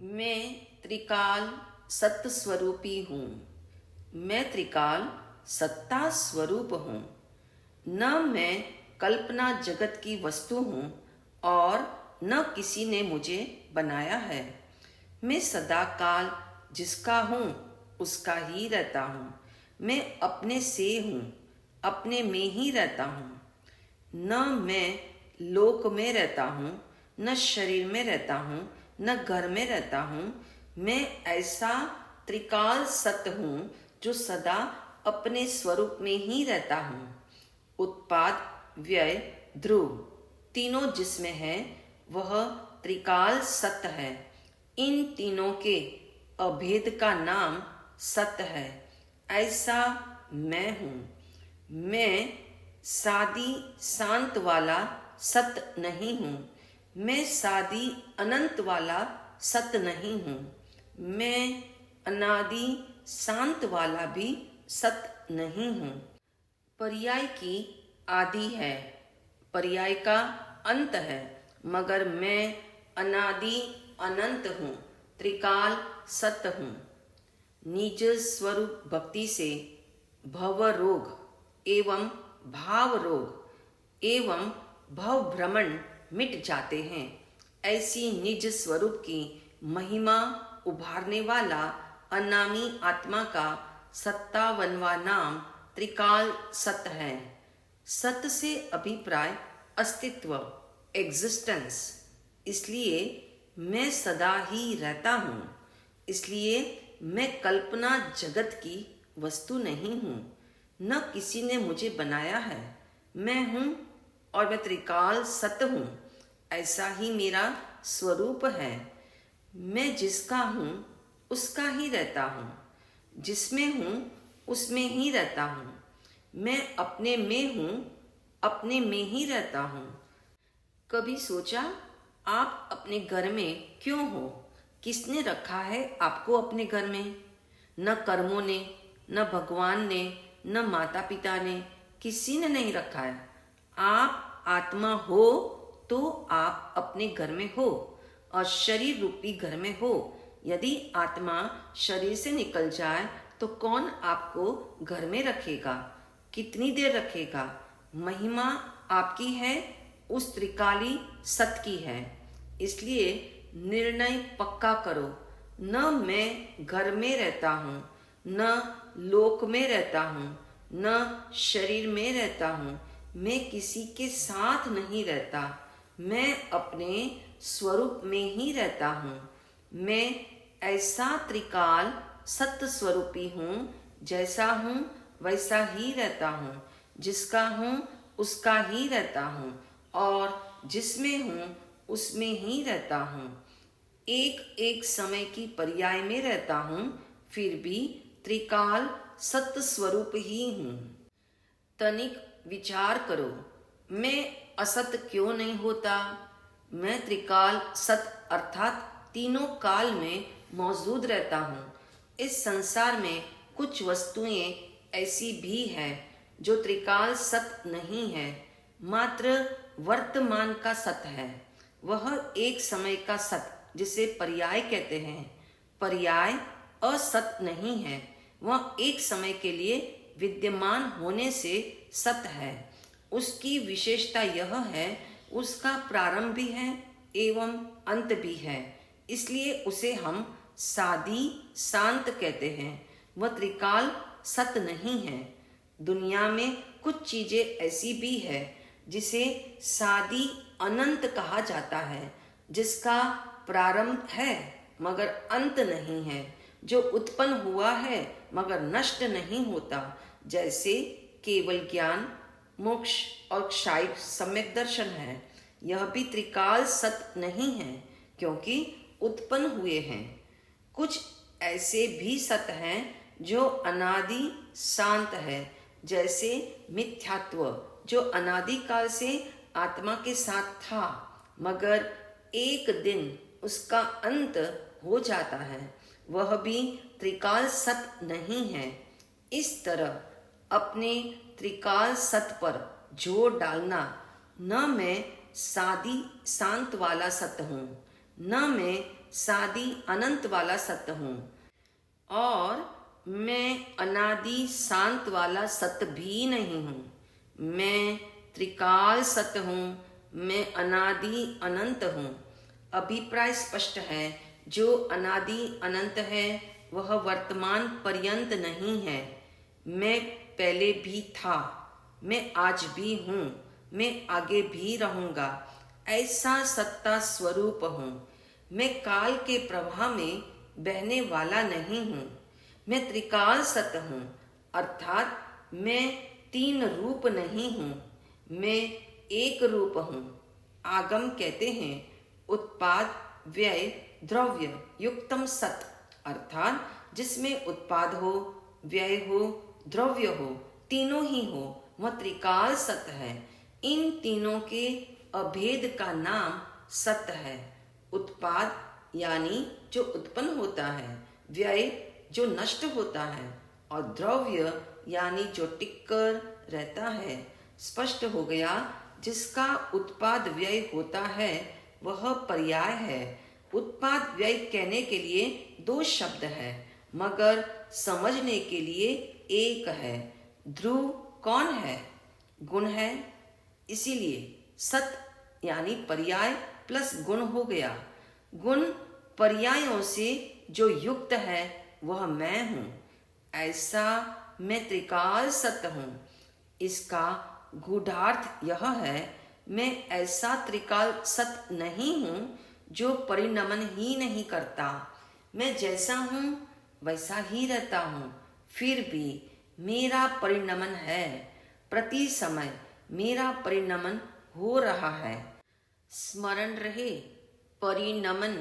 मैं त्रिकाल सत्य स्वरूपी हूँ। मैं त्रिकाल सत्ता स्वरूप हूँ। न मैं कल्पना जगत की वस्तु हूँ और न किसी ने मुझे बनाया है। मैं सदा काल जिसका हूँ उसका ही रहता हूँ। मैं अपने से हूँ, अपने में ही रहता हूँ। न मैं लोक में रहता हूँ, न शरीर में रहता हूँ, न घर में रहता हूँ। मैं ऐसा त्रिकाल सत्य हूँ जो सदा अपने स्वरूप में ही रहता हूँ। उत्पाद, व्यय, ध्रुव तीनों जिसमें है वह त्रिकाल सत्य है। इन तीनों के अभेद का नाम सत्य है। ऐसा मैं हूँ। मैं सादी शांत वाला सत्य नहीं हूँ। मैं सादी अनंत वाला सत्य नहीं हूँ। मैं अनादि शांत वाला भी सत्य नहीं हूँ। पर्याय की आदि है, पर्याय का अंत है, मगर मैं अनादि अनंत हूँ, त्रिकाल सत्य हूँ। निज स्वरूप भक्ति से भव रोग एवं भाव रोग एवं भव भ्रमण मिट जाते हैं। ऐसी निज स्वरूप की महिमा उभारने वाला अनामी आत्मा का 57वां नाम त्रिकाल सत्य है। सत्य से अभिप्राय अस्तित्व, एग्जिस्टेंस। इसलिए मैं सदा ही रहता हूँ। इसलिए मैं कल्पना जगत की वस्तु नहीं हूँ, न किसी ने मुझे बनाया है। मैं हूँ और मैं त्रिकाल सत्य हूँ। ऐसा ही मेरा स्वरूप है। मैं जिसका हूँ उसका ही रहता हूँ, जिसमें हूँ उसमें ही रहता हूँ। मैं अपने में हूँ, अपने में ही रहता हूँ। कभी सोचा आप अपने घर में क्यों हो? किसने रखा है आपको अपने घर में? न कर्मों ने, न भगवान ने, न माता पिता ने, किसी ने नहीं रखा है। आप आत्मा हो तो आप अपने घर में हो और शरीर रूपी घर में हो। यदि आत्मा शरीर से निकल जाए तो कौन आपको घर में रखेगा? कितनी देर रखेगा? महिमा आपकी है, उस त्रिकाली सत्य की है। इसलिए निर्णय पक्का करो। न मैं घर में रहता हूँ, न लोक में रहता हूँ, न शरीर में रहता हूँ। मैं किसी के साथ नहीं रहता। मैं अपने स्वरूप में ही रहता हूँ। मैं ऐसा त्रिकाल सत्य स्वरूपी हूँ। जैसा हूँ वैसा ही रहता हूँ। जिसका हूँ उसका ही रहता हूँ और जिसमें हूँ उसमें ही रहता हूँ। एक एक समय की पर्याय में रहता हूँ, फिर भी त्रिकाल सत्य स्वरूप ही हूँ। तनिक विचार करो, मैं असत क्यों नहीं होता? मैं त्रिकाल सत्य अर्थात तीनों काल में मौजूद रहता हूँ। इस संसार में कुछ वस्तुएं ऐसी भी हैं जो त्रिकाल सत्य नहीं है, मात्र वर्तमान का सत्य है। वह एक समय का सत्य जिसे पर्याय कहते हैं। पर्याय असत्य नहीं है, वह एक समय के लिए विद्यमान होने से सत्य है। उसकी विशेषता यह है, उसका प्रारंभ भी है एवं अंत भी है। इसलिए उसे हम सादी शांत कहते हैं। वह त्रिकाल सत्य नहीं है। दुनिया में कुछ चीजें ऐसी भी है जिसे सादी अनंत कहा जाता है, जिसका प्रारंभ है मगर अंत नहीं है, जो उत्पन्न हुआ है मगर नष्ट नहीं होता। जैसे केवल ज्ञान, मोक्ष और क्षाइक सम्यक दर्शन है। यह भी त्रिकाल सत्य नहीं है क्योंकि उत्पन्न हुए हैं। कुछ ऐसे भी सत्य हैं जो अनादि शांत है, जैसे मिथ्यात्व जो अनादिकाल से आत्मा के साथ था मगर एक दिन उसका अंत हो जाता है। वह भी त्रिकाल सत्य नहीं है। इस तरह अपने त्रिकाल सत्य पर जोर डालना। न मैं सादी शांत वाला सत्य हूँ, न मैं सादी अनंत वाला सत्य हूँ और मैं अनादि शांत वाला सत्य भी नहीं हूँ। मैं त्रिकाल सत्य हूँ, मैं अनादि अनंत हूँ। अभिप्राय स्पष्ट है, जो अनादि अनंत है वह वर्तमान पर्यंत नहीं है। मैं पहले भी था, मैं आज भी हूँ, मैं आगे भी रहूँगा, ऐसा सत्ता स्वरूप हूँ। मैं काल के प्रवाह में बहने वाला नहीं हूँ। मैं त्रिकाल सत्य हूँ, अर्थात मैं तीन रूप नहीं हूँ, मैं एक रूप हूँ। आगम कहते हैं उत्पाद व्यय द्रव्य युक्तम सत, अर्थात जिसमें उत्पाद हो, व्यय हो, द्रव्य हो, तीनों ही हो, वह त्रिकाल सत्य है। इन तीनों के अभेद का नाम सत्य है। उत्पाद यानी जो उत्पन्न होता है, व्यय जो नष्ट होता है, और द्रव्य यानी जो टिककर रहता है। स्पष्ट हो गया, जिसका उत्पाद व्यय होता है वह पर्याय है। उत्पाद व्यय कहने के लिए दो शब्द है, मगर समझने के लिए एक है। ध्रुव कौन है? गुण है। इसीलिए सत यानी पर्याय प्लस गुण हो गया। गुण पर्यायों से जो युक्त है वह मैं हूँ। ऐसा मैं त्रिकाल सत्य हूँ। इसका गूढ़ार्थ यह है, मैं ऐसा त्रिकाल सत्य नहीं हूँ जो परिणमन ही नहीं करता। मैं जैसा हूँ वैसा ही रहता हूँ, फिर भी मेरा परिणमन है। प्रति समय मेरा परिणमन हो रहा है। स्मरण रहे, परिणमन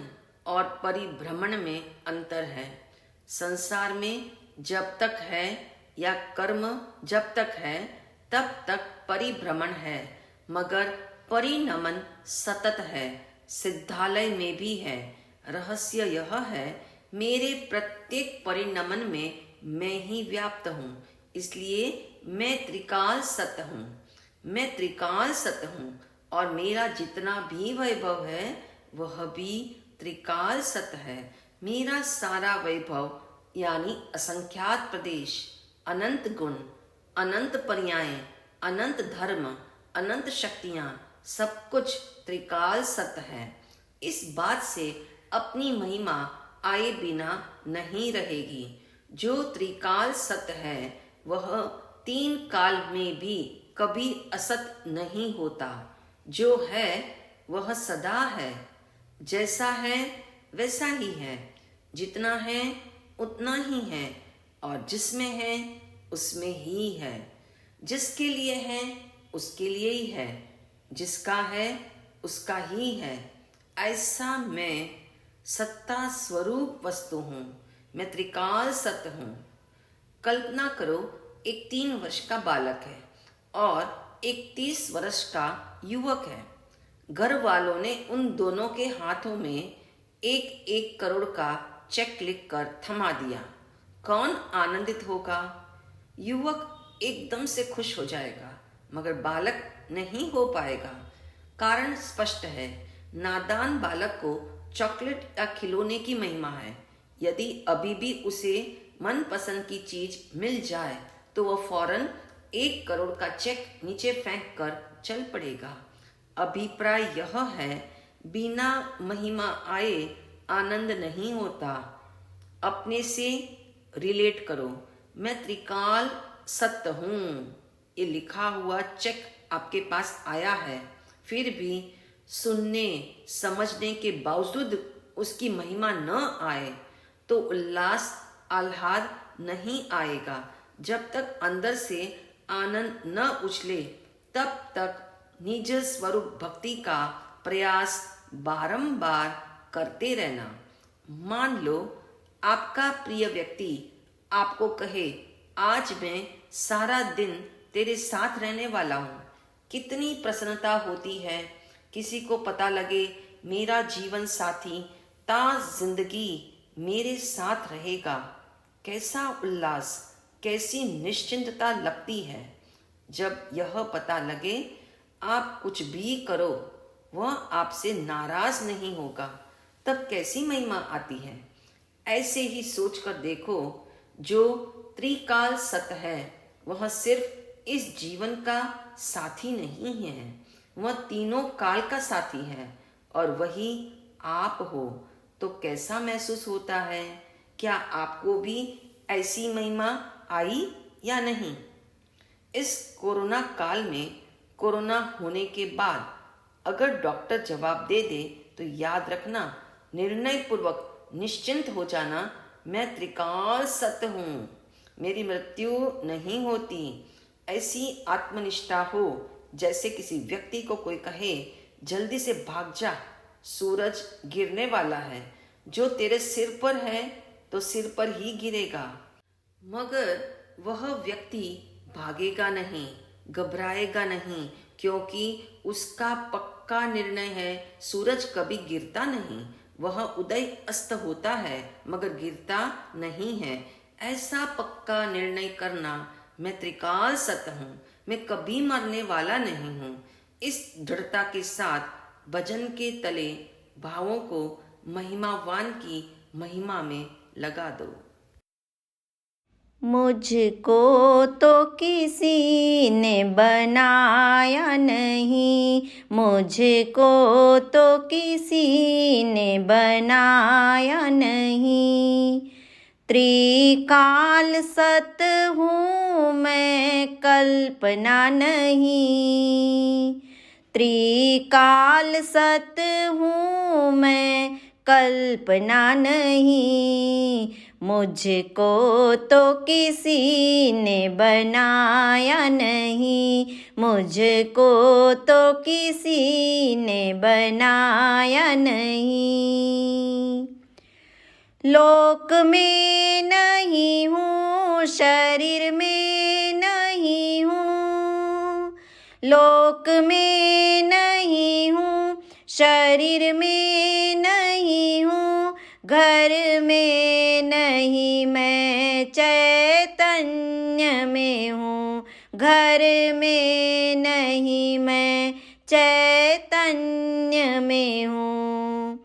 और परिभ्रमण में अंतर है। संसार में जब तक है या कर्म जब तक है तब तक परिभ्रमण है, मगर परिणमन सतत है। सिद्धालय में भी है। रहस्य यह है, मेरे प्रत्येक परिणमन में मैं ही व्याप्त हूँ, इसलिए मैं त्रिकाल सत्य हूँ। मैं त्रिकाल सत्य हूँ और मेरा जितना भी वैभव है वह भी त्रिकाल सत्य है। मेरा सारा वैभव यानी असंख्यात प्रदेश, अनंत गुण, अनंत पर्याय, अनंत धर्म, अनंत शक्तियाँ, सब कुछ त्रिकाल सत्य है। इस बात से अपनी महिमा आए बिना नहीं रहेगी। जो त्रिकाल सत्य है वह तीन काल में भी कभी असत नहीं होता। जो है वह सदा है, जैसा है वैसा ही है, जितना है उतना ही है, और जिसमें है उसमें ही है। जिसके लिए है उसके लिए ही है, जिसका है उसका ही है। ऐसा मैं सत्ता स्वरूप वस्तु हूँ। मैं त्रिकाल सत्य हूँ। कल्पना करो, एक 3 वर्ष का बालक है और एक 30 वर्ष का युवक है। घर वालों ने उन दोनों के हाथों में 1-1 करोड़ का चेक लिखकर थमा दिया। कौन आनंदित होगा? युवक एकदम से खुश हो जाएगा, मगर बालक नहीं हो पाएगा। कारण स्पष्ट है, नादान बालक को चॉकलेट या खिलौने की महिमा है। यदि अभी भी उसे मनपसंद की चीज मिल जाए तो वह फौरन 1 करोड़ का चेक नीचे फेंक कर चल पड़ेगा। अभिप्राय यह है, बिना महिमा आए आनंद नहीं होता। अपने से रिलेट करो। मैं त्रिकाल सत्य हूँ। ये लिखा हुआ चेक आपके पास आया है, फिर भी सुनने समझने के बावजूद उसकी महिमा न आए तो उल्लास आह्लाद नहीं आएगा। जब तक अंदर से आनंद न उछले तब तक निज स्वरूप भक्ति का प्रयास बारंबार करते रहना। मान लो आपका प्रिय व्यक्ति आपको कहे, आज मैं सारा दिन तेरे साथ रहने वाला हूँ। कितनी प्रसन्नता होती है। किसी को पता लगे मेरा जीवन साथी ता जिंदगी मेरे साथ रहेगा। कैसा उल्लास, कैसी निश्चिंतता लगती है। जब यह पता लगे आप कुछ भी करो वह आपसे नाराज नहीं होगा, तब कैसी महिमा आती है। ऐसे ही सोच कर देखो, जो त्रिकाल सत है वह सिर्फ इस जीवन का साथी नहीं है, वह तीनों काल का साथी है और वही आप हो। तो कैसा महसूस होता है? क्या आपको भी ऐसी महिमा आई या नहीं? इस कोरोना काल में कोरोना होने के बाद अगर डॉक्टर जवाब दे दे तो याद रखना, निर्णय पूर्वक निश्चिंत हो जाना, मैं त्रिकाल सत्य हूँ, मेरी मृत्यु नहीं होती। ऐसी आत्मनिष्ठा हो जैसे किसी व्यक्ति को कोई कहे, जल्दी से भाग जा, सूरज गिरने वाला है, जो तेरे सिर पर है तो सिर पर ही गिरेगा। मगर वह व्यक्ति भागेगा नहीं, घबराएगा नहीं, क्योंकि उसका पक्का निर्णय है, सूरज कभी गिरता नहीं, वह उदय अस्त होता है मगर गिरता नहीं है। ऐसा पक्का निर्णय करना, मैं त्रिकाल सत्य हूँ, मैं कभी मरने वाला नहीं हूँ। इस दृढ़ता के साथ भजन के तले भावों को महिमावान की महिमा में लगा दो। मुझको तो किसी ने बनाया नहीं, मुझको तो किसी ने बनाया नहीं। त्रिकाल सत हूँ मैं, कल्पना नहीं। त्रिकाल सत हूँ मैं, कल्पना नहीं। मुझको तो किसी ने बनाया नहीं, मुझको तो किसी ने बनाया नहीं। लोक में नहीं हूँ, शरीर में नहीं हूँ। लोक में नहीं हूँ, शरीर में नहीं हूँ। घर में नहीं, मैं चैतन्य में हूँ। घर में नहीं, मैं चैतन्य में हूँ।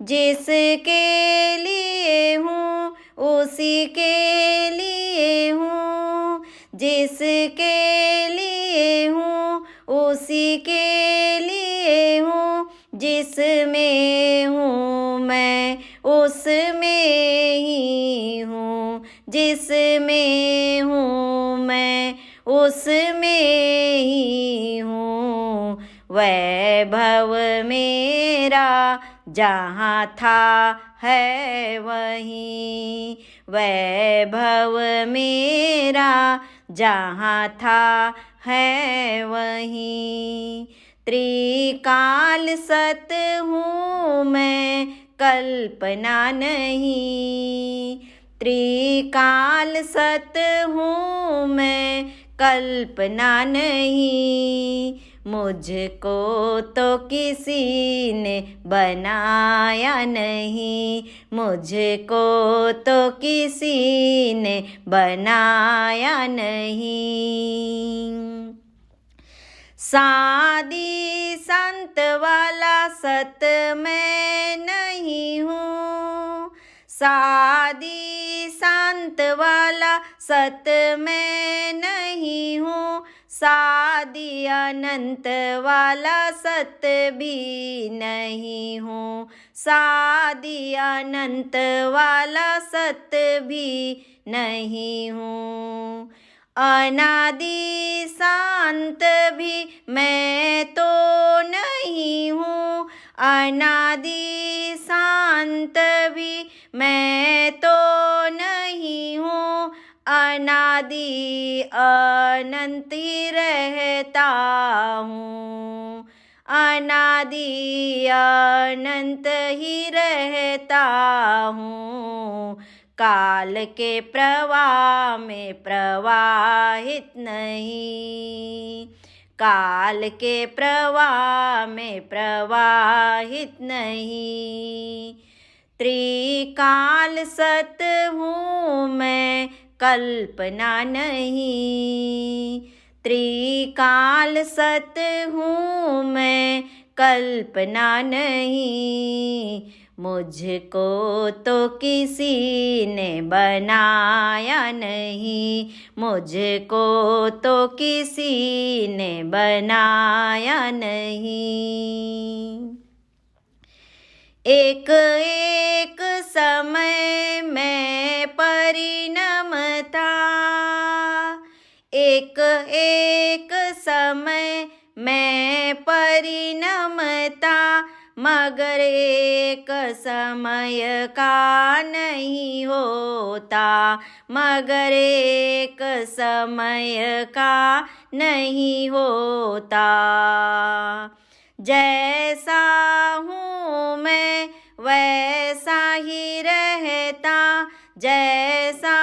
जिसके लिए हूँ उसी के लिए हूँ, जिसके लिए हूँ उसी के लिए हूँ। जिसमें हूँ मैं उसमें ही हूँ, जिसमें हूँ मैं उसमें ही हूँ। वैभव मेरा जहाँ था है वहीं, वैभव मेरा जहाँ था है वहीं। त्रिकाल सत हूँ मैं, कल्पना नहीं। त्रिकाल सत हूँ मैं, कल्पना नहीं। मुझको तो किसी ने बनाया नहीं, मुझको तो किसी ने बनाया नहीं। साधी संत वाला सत मैं नहीं हूँ, साधी संत वाला सत मैं नहीं हूँ। साधी अनंत वाला सत भी नहीं हूँ, साधी अनंत वाला सत भी नहीं हूँ। अनादि शांत भी मैं तो नहीं हूँ, अनादि शांत भी मैं तो नहीं हूँ। अनादि अनंत ही रहता हूँ, अनादि अनंत ही रहता हूँ। काल के प्रवाह में प्रवाहित नहीं, काल के प्रवाह में प्रवाहित नहीं। त्रिकाल सत हूँ मैं, कल्पना नहीं। त्रिकाल सत हूँ मैं, कल्पना नहीं। मुझको तो किसी ने बनाया नहीं, मुझको तो किसी ने बनाया नहीं। एक एक समय में परिणम था, एक एक समय में परिणम था, मगर एक समय का नहीं होता, मगर एक समय का नहीं होता। जैसा हूँ मैं वैसा ही रहता, जैसा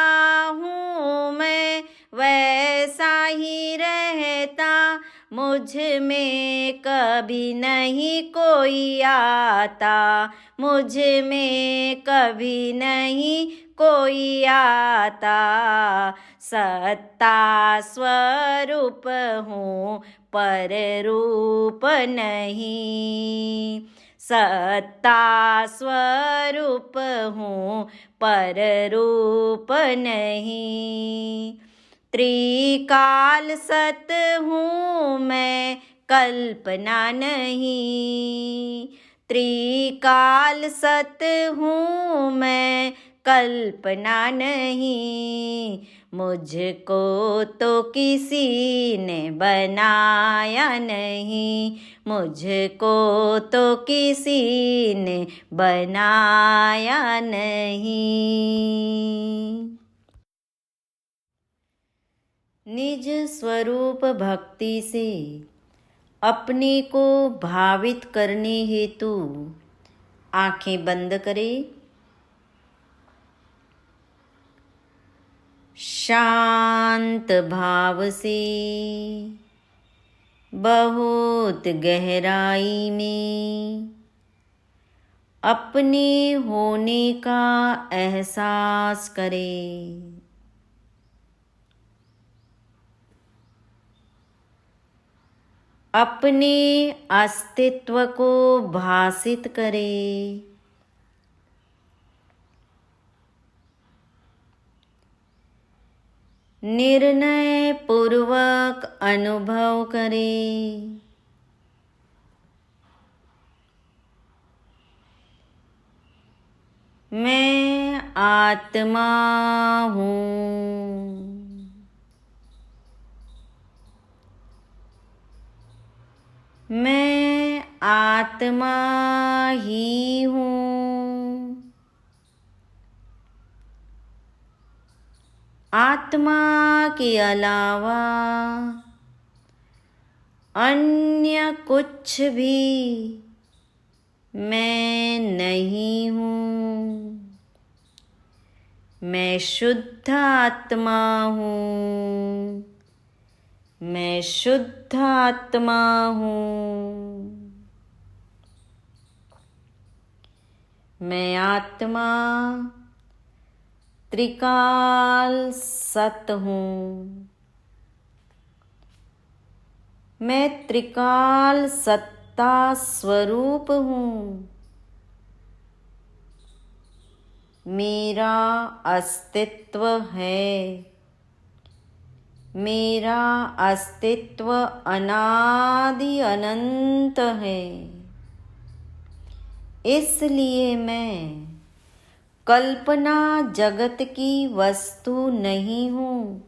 हूँ मैं वैसा ही रहता, मुझ में कभी नहीं कोई आता, मुझ में कभी नहीं कोई आता। सत्ता स्वरूप हूँ पर रूप नहीं, सत्ता स्वरूप हूँ पर रूप नहीं। त्रिकाल सत हूँ मैं कल्पना नहीं, त्रिकाल सत हूँ मैं कल्पना नहीं। मुझको तो किसी ने बनाया नहीं, मुझको तो किसी ने बनाया नहीं। निज स्वरूप भक्ति से अपने को भावित करने हेतु आंखें बंद करें। शांत भाव से बहुत गहराई में अपने होने का एहसास करें। अपने अस्तित्व को भासित करें। निर्णय पूर्वक अनुभव करें। मैं आत्मा हूँ, मैं आत्मा ही हूँ। आत्मा के अलावा अन्य कुछ भी मैं नहीं हूँ। मैं शुद्ध आत्मा हूँ, मैं शुद्ध आत्मा हूँ। मैं आत्मा त्रिकाल सत हूँ, मैं त्रिकाल सत्ता स्वरूप हूँ। मेरा अस्तित्व है, मेरा अस्तित्व अनादि अनंत है। इसलिए मैं कल्पना जगत की वस्तु नहीं हूँ।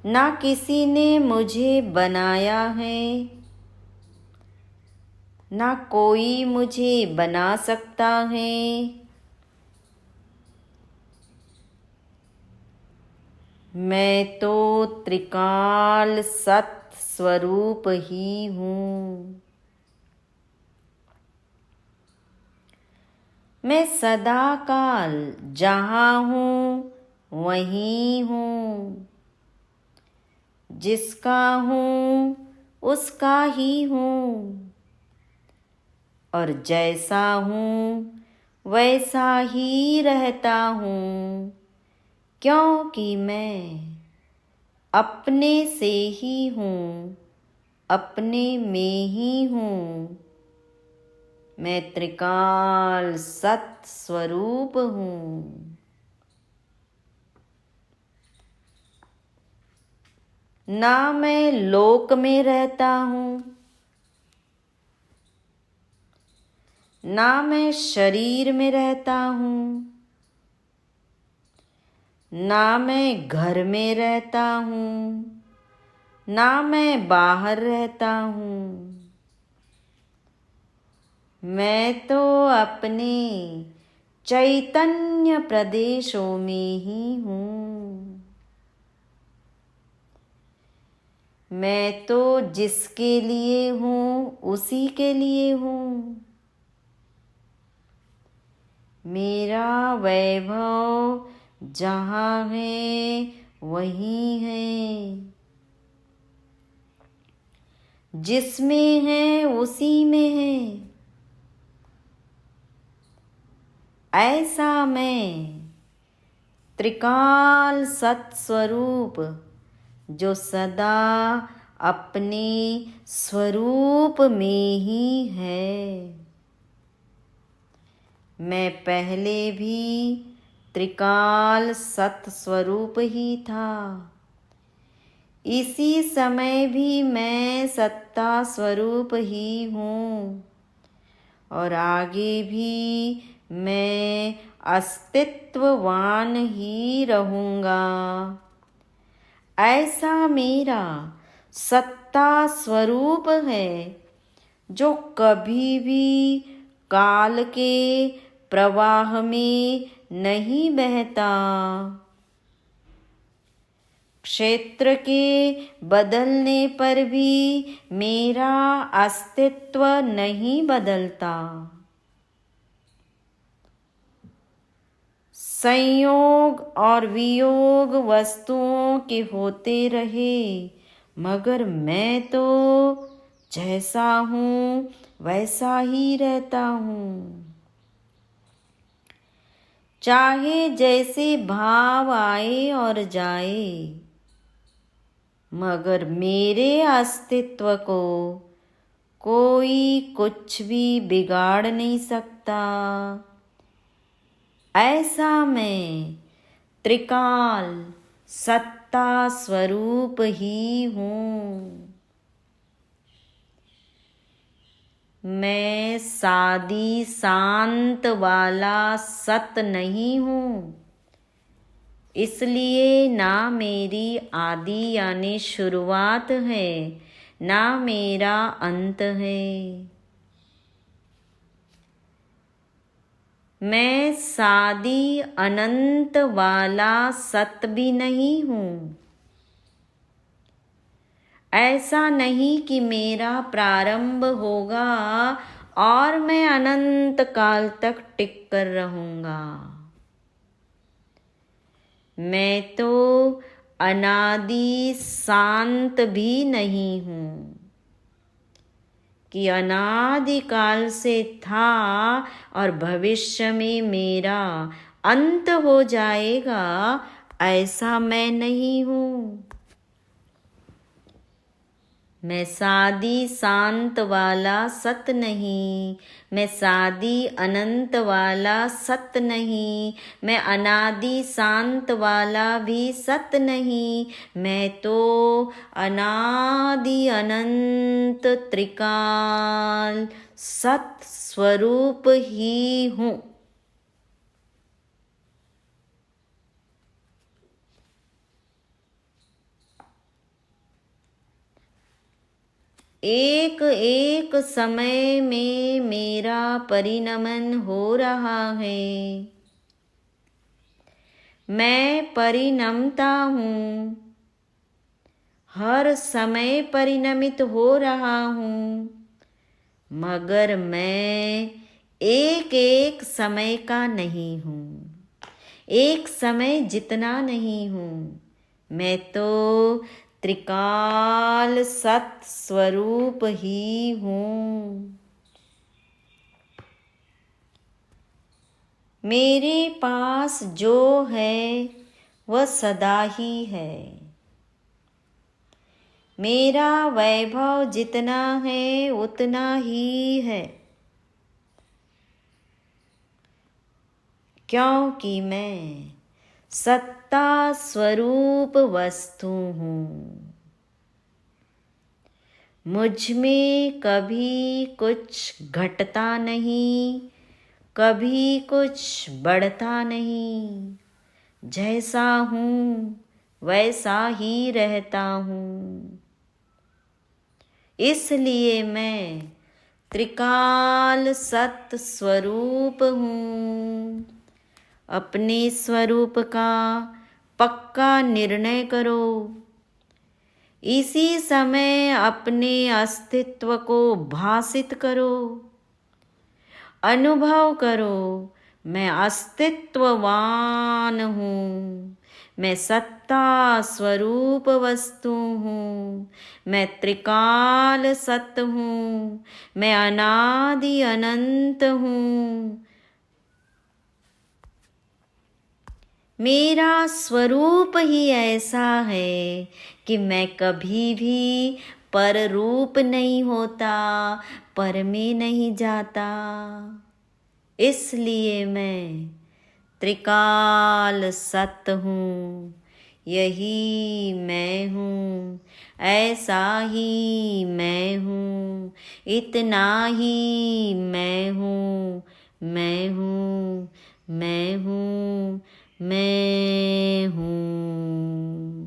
ना किसी ने मुझे बनाया है, ना कोई मुझे बना सकता है। मैं तो त्रिकाल सत स्वरूप ही हूँ। मैं सदा काल जहाँ हूँ वहीं हूँ। जिसका हूँ उसका ही हूँ, और जैसा हूँ वैसा ही रहता हूँ, क्योंकि मैं अपने से ही हूँ अपने में ही हूँ। मैं त्रिकाल सत स्वरूप हूँ। ना मैं लोक में रहता हूँ, ना मैं शरीर में रहता हूँ, ना मैं घर में रहता हूँ, ना मैं बाहर रहता हूँ। मैं तो अपने चैतन्य प्रदेशों में ही हूँ। मैं तो जिसके लिए हूँ उसी के लिए हूँ। मेरा वैभव जहाँ है वहीं है, जिसमें है उसी में है। ऐसा मैं त्रिकाल सत्स्वरूप जो सदा अपने स्वरूप में ही है। मैं पहले भी त्रिकाल सत्स्वरूप ही था। इसी समय भी मैं सत्ता स्वरूप ही हूँ और आगे भी मैं अस्तित्ववान ही रहूँगा। ऐसा मेरा सत्ता स्वरूप है जो कभी भी काल के प्रवाह में नहीं बहता। क्षेत्र के बदलने पर भी मेरा अस्तित्व नहीं बदलता। संयोग और वियोग वस्तुओं के होते रहे, मगर मैं तो जैसा हूँ वैसा ही रहता हूँ। चाहे जैसे भाव आए और जाए, मगर मेरे अस्तित्व को कोई कुछ भी बिगाड़ नहीं सकता। ऐसा मैं त्रिकाल सत्ता स्वरूप ही हूँ। मैं सादी शांत वाला सत नहीं हूँ, इसलिए ना मेरी आदि यानी शुरुआत है, ना मेरा अंत है। मैं सादी अनंत वाला सत भी नहीं हूँ। ऐसा नहीं कि मेरा प्रारंभ होगा और मैं अनंत काल तक टिक कर रहूँगा। मैं तो अनादि शांत भी नहीं हूँ कि अनादि काल से था और भविष्य में मेरा अंत हो जाएगा। ऐसा मैं नहीं हूँ। मैं सादी शांत वाला सत नहीं, मैं सादी अनंत वाला सत नहीं, मैं अनादि शांत वाला भी सत नहीं। मैं तो अनादि अनंत त्रिकाल सत स्वरूप ही हूँ। एक एक समय में मेरा परिणमन हो रहा है। मैं परिणमता हूँ, हर समय परिणमित हो रहा हूँ, मगर मैं एक एक समय का नहीं हूँ, एक समय जितना नहीं हूँ। मैं तो त्रिकाल सत स्वरूप ही हूँ। मेरे पास जो है वह सदा ही है। मेरा वैभव जितना है उतना ही है, क्योंकि मैं सत्ता स्वरूप वस्तु हूँ। मुझ में कभी कुछ घटता नहीं, कभी कुछ बढ़ता नहीं। जैसा हूँ वैसा ही रहता हूँ। इसलिए मैं त्रिकाल सत स्वरूप हूँ। अपने स्वरूप का पक्का निर्णय करो। इसी समय अपने अस्तित्व को भासित करो। अनुभव करो, मैं अस्तित्ववान हूँ। मैं सत्ता स्वरूप वस्तु हूँ। मैं त्रिकाल सत हूँ। मैं अनादि अनंत हूँ। मेरा स्वरूप ही ऐसा है कि मैं कभी भी पर रूप नहीं होता, पर में नहीं जाता। इसलिए मैं त्रिकाल सत हूँ। यही मैं हूँ, ऐसा ही मैं हूँ, इतना ही मैं हूँ, मैं हूँ, मैं हूँ, मैं हूँ।